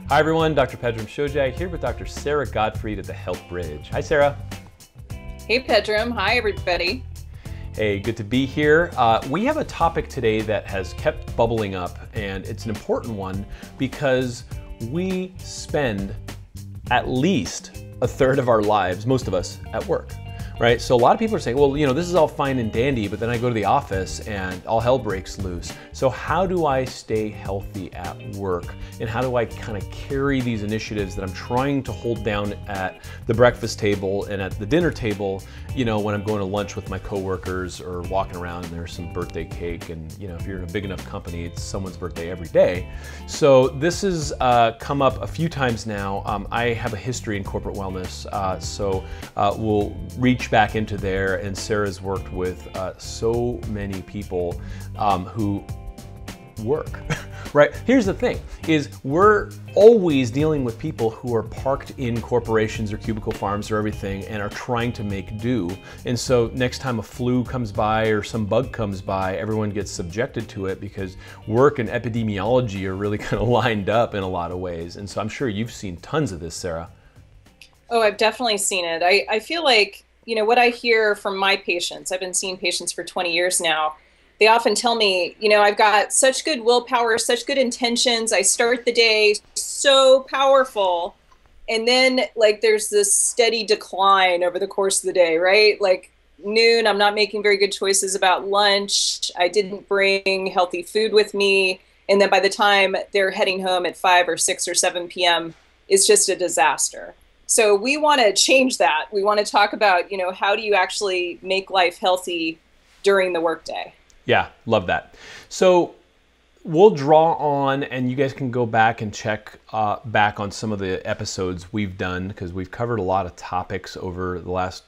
Hi everyone, Dr. Pedram Shojai here with Dr. Sara Gottfried at the Health Bridge. Hi Sara. Hey Pedram, hi everybody. Hey, good to be here. We have a topic today that has kept bubbling up, and it's an important one because we spend at least a third of our lives, most of us, at work. Right? So a lot of people are saying, well, this is all fine and dandy, but then I go to the office and all hell breaks loose. So how do I stay healthy at work? And how do I kind of carry these initiatives that I'm trying to hold down at the breakfast table and at the dinner table, when I'm going to lunch with my coworkers or walking around and there's some birthday cake, and if you're in a big enough company, it's someone's birthday every day. So this has come up a few times now. I have a history in corporate wellness, so we'll reach back into there, and Sara's worked with so many people who work. Right? Here's the thing, is we're always dealing with people who are parked in corporations or cubicle farms or everything and are trying to make do. And so next time a flu comes by or some bug comes by, everyone gets subjected to it because work and epidemiology are really kind of lined up in a lot of ways. And so I'm sure you've seen tons of this, Sara. Oh, I've definitely seen it. I feel like, what I hear from my patients, I've been seeing patients for 20 years now. They often tell me, I've got such good willpower, such good intentions. I start the day so powerful. And then there's this steady decline over the course of the day, right? Like noon, I'm not making very good choices about lunch. I didn't bring healthy food with me. And then by the time they're heading home at 5 or 6 or 7 p.m., it's just a disaster. So we want to change that. We want to talk about, how do you actually make life healthy during the workday? Yeah, love that. So we'll draw on, and you guys can go back and check back on some of the episodes we've done, because we've covered a lot of topics over the last,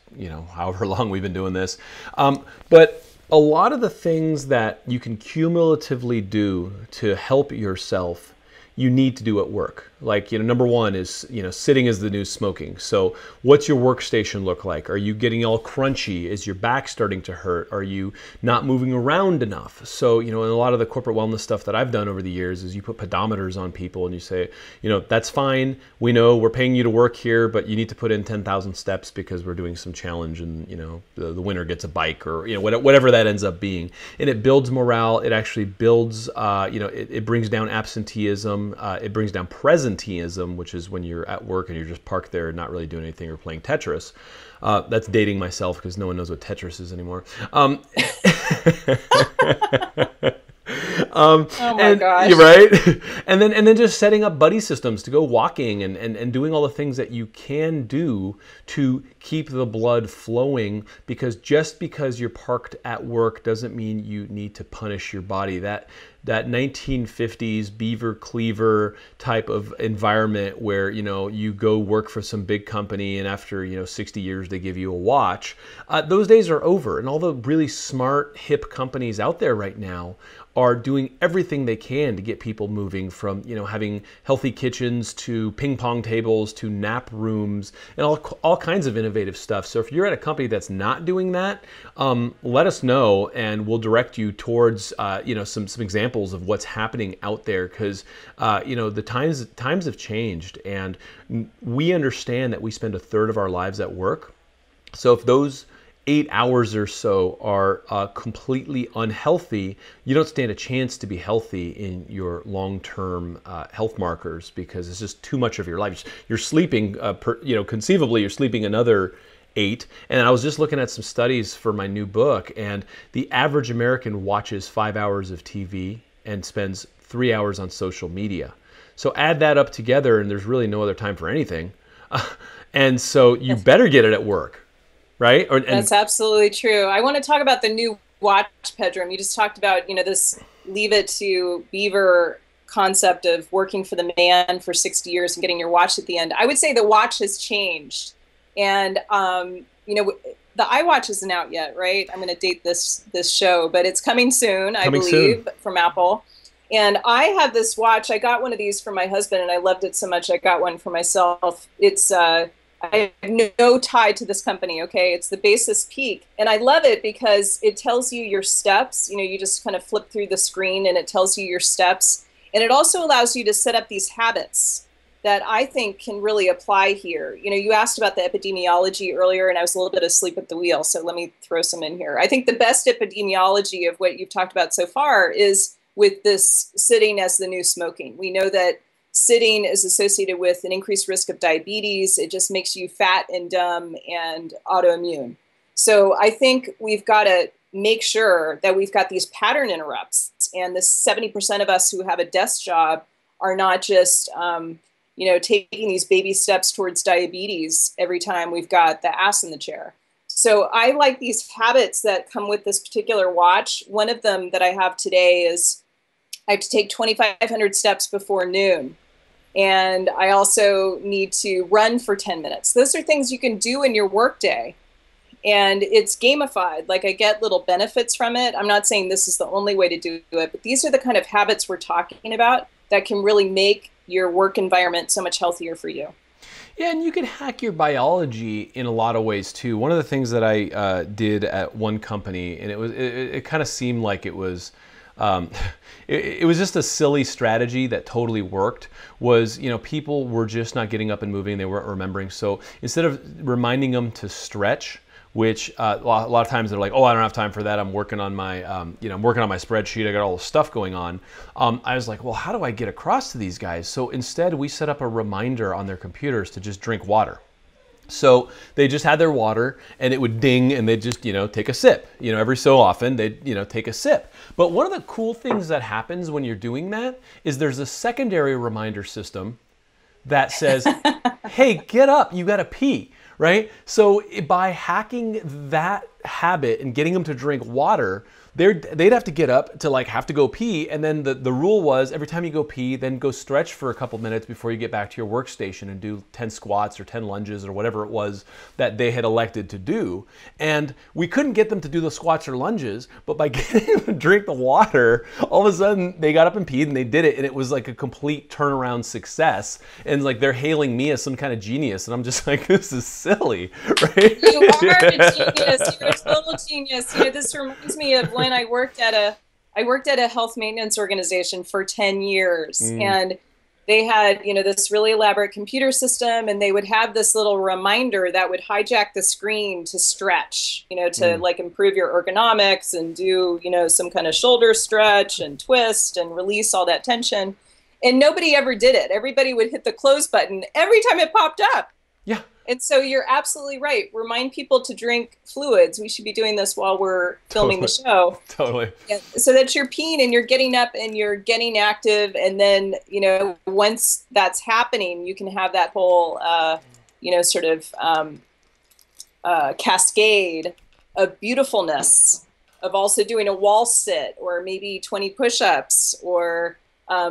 however long we've been doing this. But a lot of the things that you can cumulatively do to help yourself, you need to do at work. Like, number one is, sitting is the new smoking. So what's your workstation look like? Are you getting all crunchy? Is your back starting to hurt? Are you not moving around enough? So, in a lot of the corporate wellness stuff that I've done over the years is you put pedometers on people and you say, that's fine. We know we're paying you to work here, but you need to put in 10,000 steps because we're doing some challenge, and, the winner gets a bike, or, whatever that ends up being. And it builds morale. It actually builds, it brings down absenteeism. It brings down presenteeism, which is when you're at work and you're just parked there and not really doing anything or playing Tetris. That's dating myself because no one knows what Tetris is anymore. Oh my gosh. You're right. And then just setting up buddy systems to go walking and doing all the things that you can do to keep the blood flowing, because just because you're parked at work doesn't mean you need to punish your body. That 1950s beaver cleaver type of environment where, you go work for some big company and after, 60 years they give you a watch. Those days are over, and all the really smart, hip companies out there right now are doing everything they can to get people moving from, having healthy kitchens to ping pong tables to nap rooms and all kinds of innovative stuff. So if you're at a company that's not doing that, let us know and we'll direct you towards, some examples of what's happening out there, because, the times have changed, and we understand that we spend a third of our lives at work. So if those 8 hours or so are completely unhealthy, you don't stand a chance to be healthy in your long-term health markers, because it's just too much of your life. You're sleeping, conceivably you're sleeping another 8. And I was just looking at some studies for my new book, and the average American watches 5 hours of TV and spends 3 hours on social media. So add that up together, and there's really no other time for anything. And so you better get it at work. Right? That's absolutely true. I want to talk about the new watch, Pedram. You just talked about, this leave it to beaver concept of working for the man for 60 years and getting your watch at the end. I would say the watch has changed. And, the iWatch isn't out yet, right? I'm going to date this show, but it's coming soon, I believe, from Apple. And I have this watch. I got one of these for my husband, and I loved it so much I got one for myself. It's I have no tie to this company, okay? It's the Basis Peak. And I love it because it tells you your steps. You just kind of flip through the screen and it tells you your steps. And it also allows you to set up these habits that I think can really apply here. You know, you asked about the epidemiology earlier, and I was a little bit asleep at the wheel, so let me throw some in here. I think the best epidemiology of what you've talked about so far is with this sitting as the new smoking. We know that sitting is associated with an increased risk of diabetes. It just makes you fat and dumb and autoimmune. So I think we've got to make sure that we've got these pattern interrupts, and the 70% of us who have a desk job are not just taking these baby steps towards diabetes every time we've got the ass in the chair. So I like these habits that come with this particular watch. One of them that I have today is I have to take 2,500 steps before noon. And I also need to run for 10 minutes. Those are things you can do in your workday. And it's gamified. Like, I get little benefits from it. I'm not saying this is the only way to do it, but these are the kind of habits we're talking about that can really make your work environment so much healthier for you. Yeah, and you can hack your biology in a lot of ways too. One of the things that I did at one company, and it kind of seemed like it was it was just a silly strategy that totally worked, was, people were just not getting up and moving. They weren't remembering. So instead of reminding them to stretch, which a lot of times they're like, oh, I don't have time for that. I'm working on my, I'm working on my spreadsheet. I got all this stuff going on. I was like, well, how do I get across to these guys? So instead, we set up a reminder on their computers to just drink water. So they just had their water, and it would ding, and they'd just, take a sip. Every so often they'd, take a sip. But one of the cool things that happens when you're doing that is there's a secondary reminder system that says, hey, get up, you gotta pee. Right? So by hacking that habit and getting them to drink water, they'd have to get up to have to go pee. And then the rule was every time you go pee, then go stretch for a couple minutes before you get back to your workstation and do 10 squats or 10 lunges or whatever it was that they had elected to do. And we couldn't get them to do the squats or lunges, but by getting them to drink the water, all of a sudden they got up and peed and they did it. And it was like a complete turnaround success. And they're hailing me as some kind of genius. And I'm just like, this is silly, right? You are a genius. You're a total genius. This reminds me of when I worked at a health maintenance organization for 10 years, and they had, this really elaborate computer system, and they would have this little reminder that would hijack the screen to stretch, to improve your ergonomics and do, some kind of shoulder stretch and twist and release all that tension. And nobody ever did it. Everybody would hit the close button every time it popped up. Yeah. And so you're absolutely right. Remind people to drink fluids. We should be doing this while we're filming the show. Totally. Yeah, so that you're peeing and you're getting up and you're getting active. And then, once that's happening, you can have that whole, cascade of beautifulness of also doing a wall sit or maybe 20 push-ups or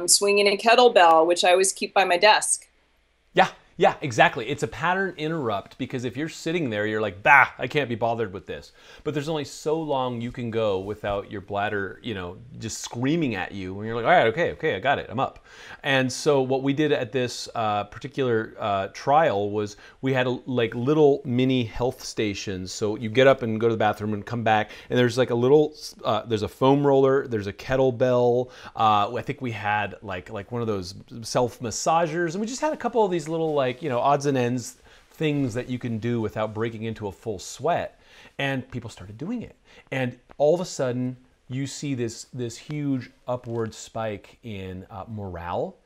swinging a kettlebell, which I always keep by my desk. Yeah, exactly. It's a pattern interrupt, because if you're sitting there, you're like, bah, I can't be bothered with this. But there's only so long you can go without your bladder, just screaming at you. And you're like, all right, okay, I got it, I'm up. And so what we did at this particular trial was we had little mini health stations. So you get up and go to the bathroom and come back, and there's a little, there's a foam roller, there's a kettlebell. I think we had like one of those self massagers, and we just had a couple of these little odds and ends things that you can do without breaking into a full sweat. And people started doing it. And all of a sudden, you see this huge upward spike in morale.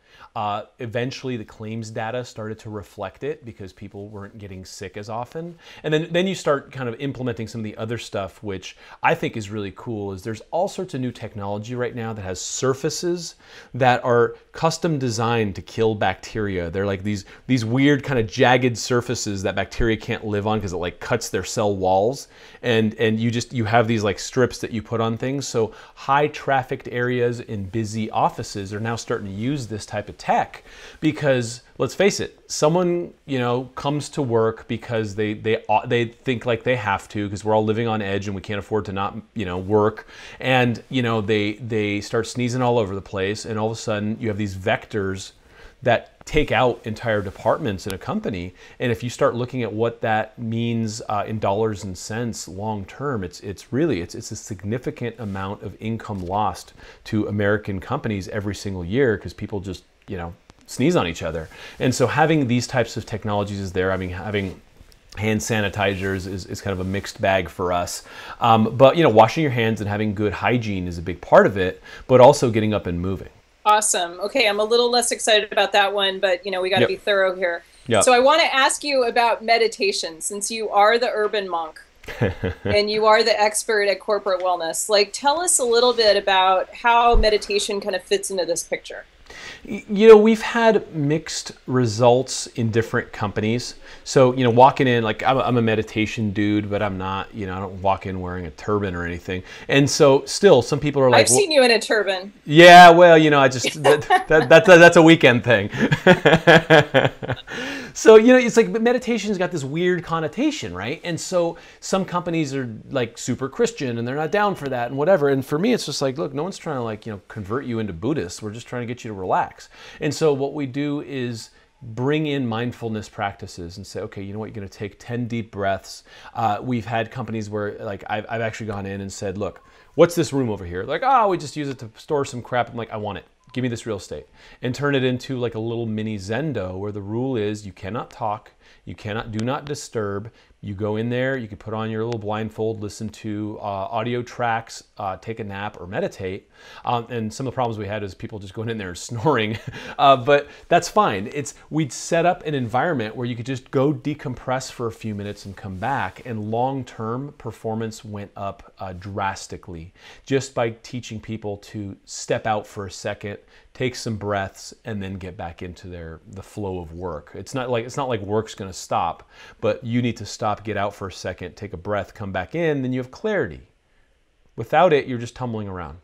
Eventually, the claims data started to reflect it because people weren't getting sick as often. And then you start kind of implementing some of the other stuff, which I think is really cool. Is there's all sorts of new technology right now that has surfaces that are custom designed to kill bacteria. They're like these weird kind of jagged surfaces that bacteria can't live on because it cuts their cell walls. And you have these strips that you put on things. So high trafficked areas in busy offices are now starting to use this type of tech, because let's face it, someone comes to work because they think like they have to, because we're all living on edge and we can't afford to not work, and they start sneezing all over the place, and all of a sudden you have these vectors that take out entire departments in a company. And if you start looking at what that means in dollars and cents long term, it's a significant amount of income lost to American companies every single year, because people just sneeze on each other. And so having these types of technologies is there. I mean, having hand sanitizers is kind of a mixed bag for us. But, washing your hands and having good hygiene is a big part of it, but also getting up and moving. Awesome. Okay, I'm a little less excited about that one, but we got to be thorough here. Yep. So I want to ask you about meditation, since you are the urban monk and you are the expert at corporate wellness. Like, tell us a little bit about how meditation kind of fits into this picture. We've had mixed results in different companies. So, walking in, like I'm a meditation dude, but I'm not, I don't walk in wearing a turban or anything. And so still some people are like, I've seen you in a turban. Yeah, well, I just, that's a weekend thing. So, it's like, but meditation's got this weird connotation, right? And so some companies are like super Christian and they're not down for that and whatever. And for me, it's just like, look, no one's trying to convert you into Buddhists. We're just trying to get you to relax. And so what we do is bring in mindfulness practices and say, okay, you know what, you're going to take 10 deep breaths. We've had companies where I've actually gone in and said, look, what's this room over here? Like, we just use it to store some crap. I'm like, I want it. Give me this real estate. And turn it into like a little mini Zendo where the rule is you cannot talk, do not disturb. You go in there, you can put on your little blindfold, listen to audio tracks, take a nap or meditate. And some of the problems we had is people just going in there and snoring, but that's fine. We'd set up an environment where you could just go decompress for a few minutes and come back, and long-term performance went up drastically just by teaching people to step out for a second, take some breaths, and then get back into the flow of work. It's not like work's going to stop, but you need to stop, get out for a second, take a breath, come back in, then you have clarity. Without it, you're just tumbling around.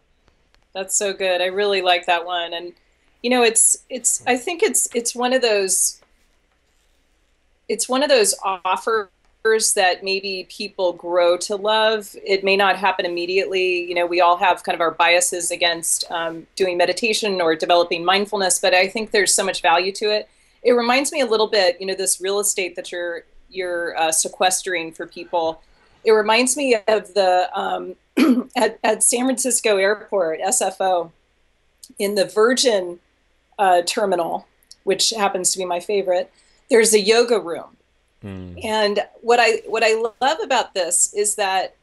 That's so good. I really like that one. And I think it's one of those offers that maybe people grow to love. It may not happen immediately. We all have kind of our biases against doing meditation or developing mindfulness, but I think there's so much value to it. It reminds me a little bit, this real estate that you're sequestering for people. It reminds me of the at San Francisco Airport, SFO, in the Virgin terminal, which happens to be my favorite. There's a yoga room. And what I love about this is that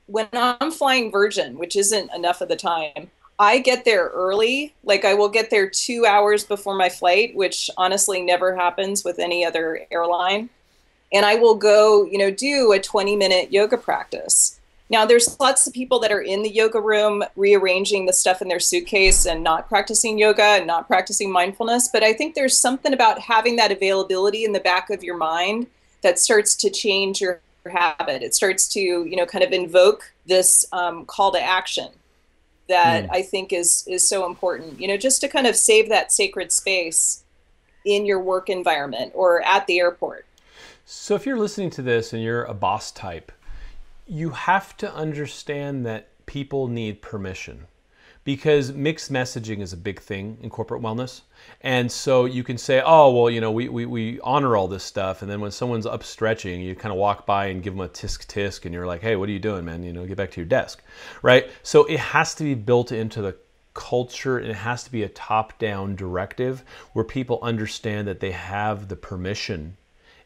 when I'm flying Virgin, which isn't enough of the time, I get there early. Like, I will get there 2 hours before my flight, which honestly never happens with any other airline. And I will go, do a 20-minute yoga practice. Now, there's lots of people that are in the yoga room rearranging the stuff in their suitcase and not practicing yoga and not practicing mindfulness. But I think there's something about having that availability in the back of your mind that starts to change your habit. It starts to, kind of invoke this call to action that I think is so important, just to kind of save that sacred space in your work environment or at the airport. So if you're listening to this and you're a boss type, you have to understand that people need permission, because mixed messaging is a big thing in corporate wellness. And so you can say, oh, well, we honor all this stuff. And then when someone's up stretching, you kind of walk by and give them a tisk and you're like, hey, what are you doing, man? Get back to your desk, right? So it has to be built into the culture, and it has to be a top-down directive where people understand that they have the permission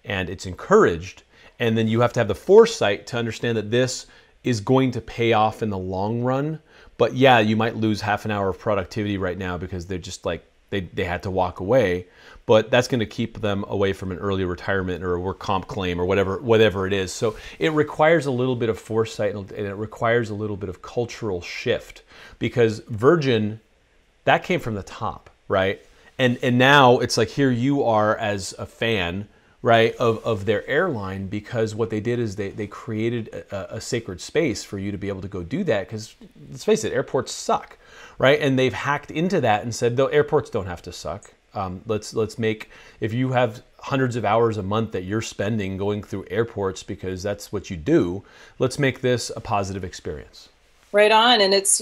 and it's encouraged. And then you have to have the foresight to understand that this is going to pay off in the long run. But yeah, you might lose half an hour of productivity right now because they're just like, they had to walk away, but that's going to keep them away from an early retirement or a work comp claim or whatever it is. So it requires a little bit of foresight, and it requires a little bit of cultural shift, because Virgin, that came from the top, right? And now it's like, here you are as a fan, right, of their airline, because what they did is they created a sacred space for you to be able to go do that, because let's face it, airports suck, right? And they've hacked into that and said, though, airports don't have to suck. Let's make, if you have hundreds of hours a month that you're spending going through airports because that's what you do, let's make this a positive experience. Right on. And it's,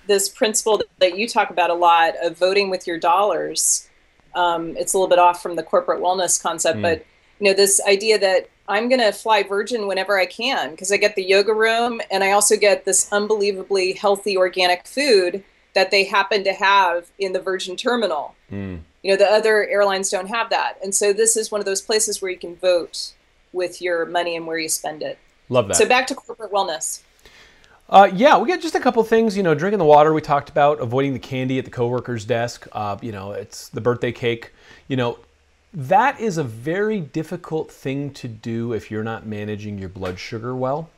this principle that you talk about a lot of voting with your dollars. It's a little bit off from the corporate wellness concept, but this idea that I'm going to fly Virgin whenever I can, because I get the yoga room and I also get this unbelievably healthy organic food that they happen to have in the Virgin terminal. The other airlines don't have that. And so this is one of those places where you can vote with your money and where you spend it. Love that. So back to corporate wellness. Yeah, we got just a couple things, drinking the water we talked about, avoiding the candy at the coworker's desk, it's the birthday cake, that is a very difficult thing to do if you're not managing your blood sugar well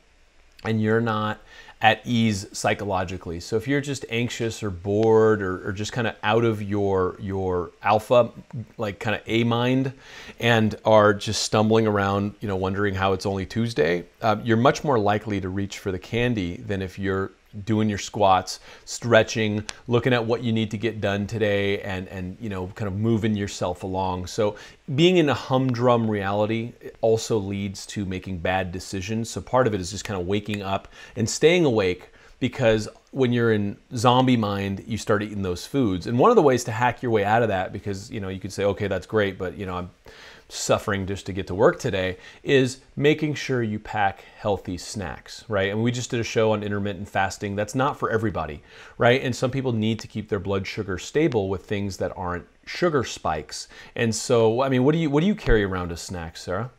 and you're not at ease psychologically. So if you're just anxious or bored or just kind of out of your alpha, like kind of A mind, and are just stumbling around, wondering how it's only Tuesday, you're much more likely to reach for the candy than if you're doing your squats, stretching, looking at what you need to get done today, and kind of moving yourself along. So being in a humdrum reality also leads to making bad decisions. So part of it is just kind of waking up and staying awake, because when you're in zombie mind, you start eating those foods. And one of the ways to hack your way out of that, because you could say, okay, that's great, but I'm suffering just to get to work today, is making sure you pack healthy snacks, right? And we just did a show on intermittent fasting. That's not for everybody, right? And some people need to keep their blood sugar stable with things that aren't sugar spikes. And so, what do you carry around as snacks, Sarah?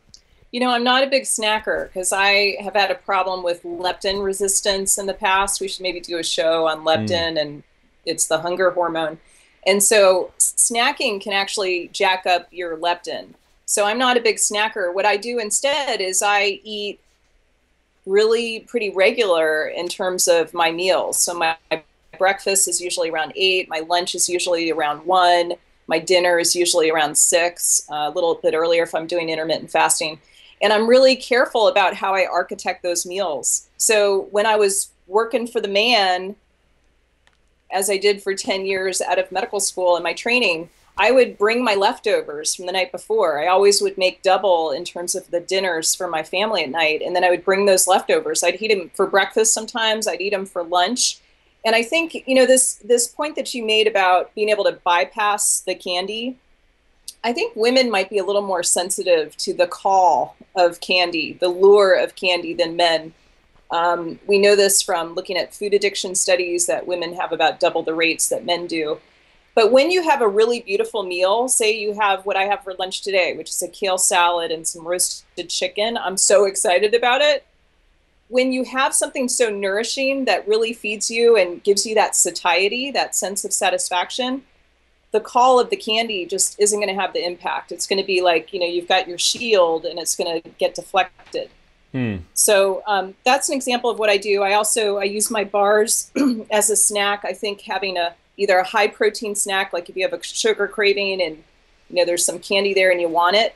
I'm not a big snacker because I have had a problem with leptin resistance in the past. We should maybe do a show on leptin, and it's the hunger hormone. And so snacking can actually jack up your leptin. So I'm not a big snacker. What I do instead is I eat really pretty regular in terms of my meals. So my breakfast is usually around 8. My lunch is usually around 1. My dinner is usually around 6, a little bit earlier if I'm doing intermittent fasting. And I'm really careful about how I architect those meals. So when I was working for the man, as I did for 10 years out of medical school in my training, I would bring my leftovers from the night before. I always would make double in terms of the dinners for my family at night. And then I would bring those leftovers. I'd eat them for breakfast sometimes. I'd eat them for lunch. And I think, this point that you made about being able to bypass the candy, I think women might be a little more sensitive to the call of candy, the lure of candy, than men. We know this from looking at food addiction studies that women have about double the rates that men do. But when you have a really beautiful meal, say you have what I have for lunch today, which is a kale salad and some roasted chicken, I'm so excited about it. When you have something so nourishing that really feeds you and gives you that satiety, that sense of satisfaction, the call of the candy just isn't going to have the impact. It's going to be like, you've got your shield and it's going to get deflected. So that's an example of what I do. I use my bars as a snack. I think having either a high protein snack, like if you have a sugar craving and there's some candy there and you want it,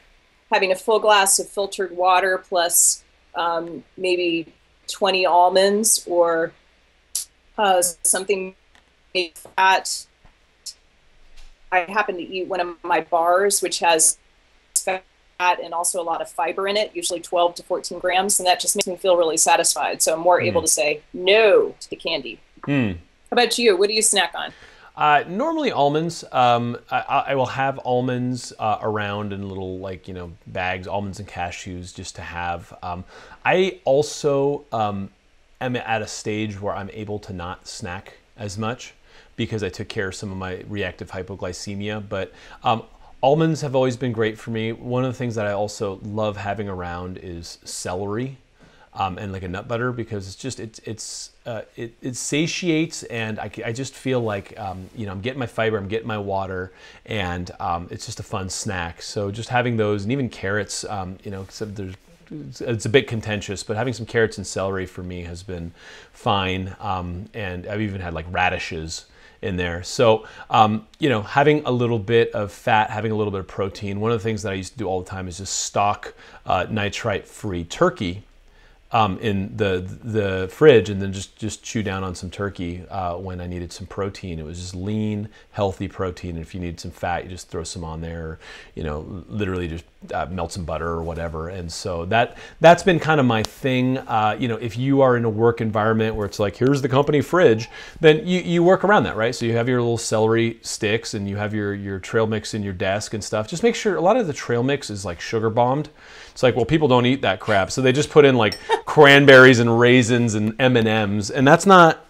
having a full glass of filtered water plus maybe 20 almonds or something made fat. I happen to eat one of my bars, which has fat and also a lot of fiber in it, usually 12 to 14 grams, and that just makes me feel really satisfied. So I'm more able to say no to the candy. How about you? What do you snack on? Normally almonds. I will have almonds around in little bags, almonds and cashews, just to have. I also am at a stage where I'm able to not snack as much because I took care of some of my reactive hypoglycemia. But almonds have always been great for me. One of the things that I also love having around is celery. And like a nut butter, because it satiates, and I just feel like I'm getting my fiber, I'm getting my water, and it's just a fun snack. So just having those, and even carrots, except it's a bit contentious, but having some carrots and celery for me has been fine. And I've even had like radishes in there. So, having a little bit of fat, having a little bit of protein. One of the things that I used to do all the time is just stock nitrite-free turkey in the fridge, and then just chew down on some turkey when I needed some protein. It was just lean, healthy protein. And if you need some fat, you just throw some on there, or, literally just melt some butter or whatever. And so that's been kind of my thing. If you are in a work environment where it's like, here's the company fridge, then you work around that, right? So you have your little celery sticks and you have your trail mix in your desk and stuff. Just make sure a lot of the trail mix is like sugar bombed. It's like, well, people don't eat that crap, so they just put in like cranberries and raisins and M&Ms, and that's not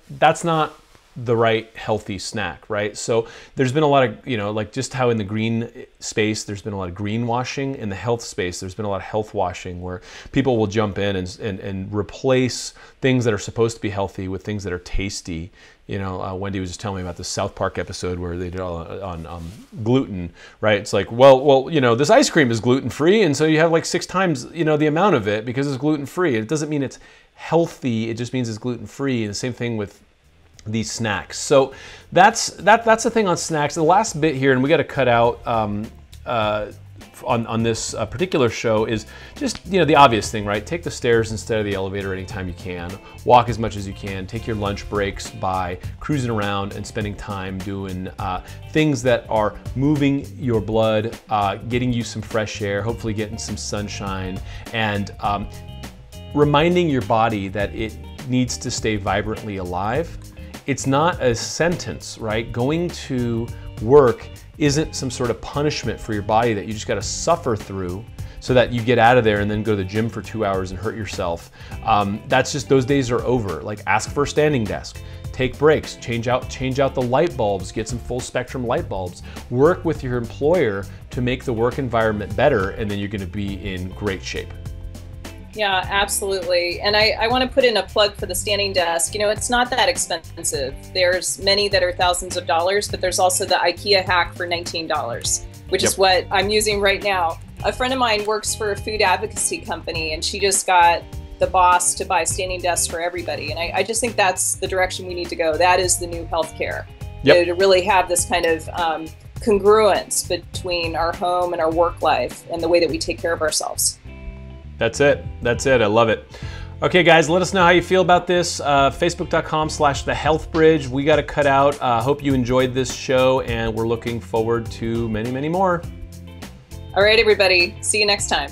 the right healthy snack, right? So there's been a lot of, like just how in the green space, there's been a lot of greenwashing. In the health space, there's been a lot of health washing where people will jump in and replace things that are supposed to be healthy with things that are tasty. Wendy was just telling me about the South Park episode where they did all on gluten, right? It's like, well, this ice cream is gluten-free, and so you have like 6 times, the amount of it because it's gluten-free. It doesn't mean it's healthy. It just means it's gluten-free. And the same thing with these snacks. So that's the thing on snacks. The last bit here, and we got to cut out on this particular show, is just the obvious thing, right? Take the stairs instead of the elevator anytime you can. Walk as much as you can. Take your lunch breaks by cruising around and spending time doing things that are moving your blood, getting you some fresh air, hopefully getting some sunshine, and reminding your body that it needs to stay vibrantly alive. It's not a sentence, right? Going to work isn't some sort of punishment for your body that you just got to suffer through so that you get out of there and then go to the gym for 2 hours and hurt yourself. That's just, those days are over. Like, ask for a standing desk, take breaks, change out the light bulbs, get some full spectrum light bulbs, work with your employer to make the work environment better, and then you're going to be in great shape. Yeah, absolutely. And I want to put in a plug for the standing desk. It's not that expensive. There's many that are thousands of dollars, but there's also the IKEA hack for $19, which is what I'm using right now. A friend of mine works for a food advocacy company, and she just got the boss to buy standing desks for everybody. And I just think that's the direction we need to go. That is the new healthcare. To really have this kind of congruence between our home and our work life and the way that we take care of ourselves. That's it. I love it. Okay, guys, let us know how you feel about this. Facebook.com/thehealthbridge. We got to cut out. Hope you enjoyed this show, and we're looking forward to many, many more. All right, everybody. See you next time.